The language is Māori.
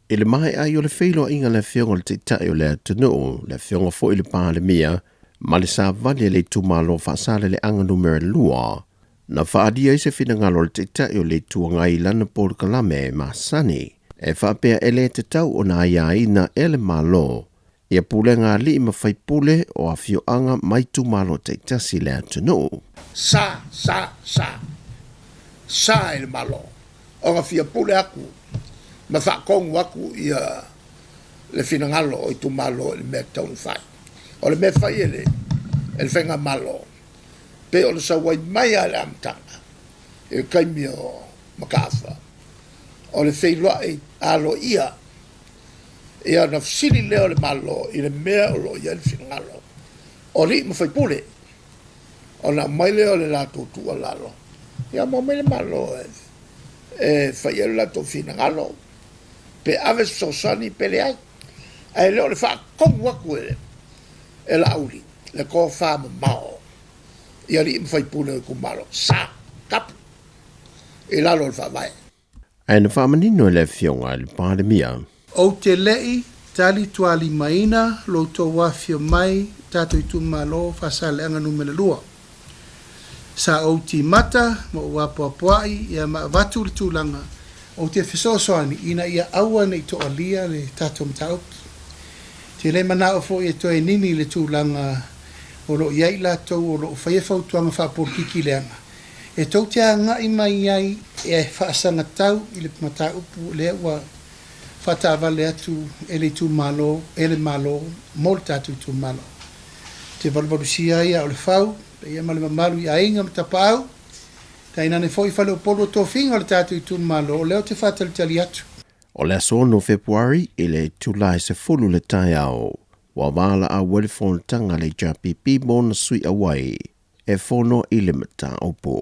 I le māe'a i o le feiloā'iga le Afioga le tatau le atunu'u le Afioga fo i le Palemia ma le sāvali le itūmālō whaasale le anga numero lua na whaadia i se finagalo le tatau le Itū Agai lana pūlega ma sani e whaapea ele tatau o na aiāina ele Mālō ia pūlega ali'i ma Faipule o Afioga mai itūmālō taitasi le atunu'u. Sa ele Mālō o nga fia pule aku ma whaakongu aku ia le finagalo o itūmālō le mea taunu whai. O le mea whai ele whenga Mālō. Pe o le sawai mai a le amtanga e kaimi o makawha. O le feiloā'iga ia ia na fsili leo le Mālō i le mea o lo ia le finagalo. O ri ma Faipule o na mai leo le lato tua lalo. Ia mo me le Mālō e whai elu lato finagalo. Pe ave fesoasoani pele ai. Ai leo le whaakongu aku ele. E la auli. Le ko whaama mao. Ia li ima Faipule ku Mālō. Sa kapu. E lalo le whaamai. Ai na whaamanino le Afioga le Palemia. Oute lei, talituālimaina, loutou afio mai, tatou tīmālō, whasale anga numera lua. Sa o tīmata, mo apoapoa'i, ia avatu le tūlaga. O te fesoasoani, ina ia aua nei to'alia le tatou matā'upu. Te le manao fo e toe nini le tūlaga o lo iai latou o lo whaia fautuanga whaaporkiki leanga. E tau te ngai mai iai e whaasanga tau i le matā'upu le ua whatawale atu e le itūmālō, e le Mālō, mo le tatou itūmālō. Te valvalusia ia o le whau, pe ia male mamalu i aiāina ma tapau, ta inane fo i whale o polo tōwhinga o le tatou itūmālō, leo te whatalitali atu. O le aso no Februari i le tūlai se fulu le taiao, wa wala a wale whonatanga le JPP mōna sui awai, e whono i le matā'upu.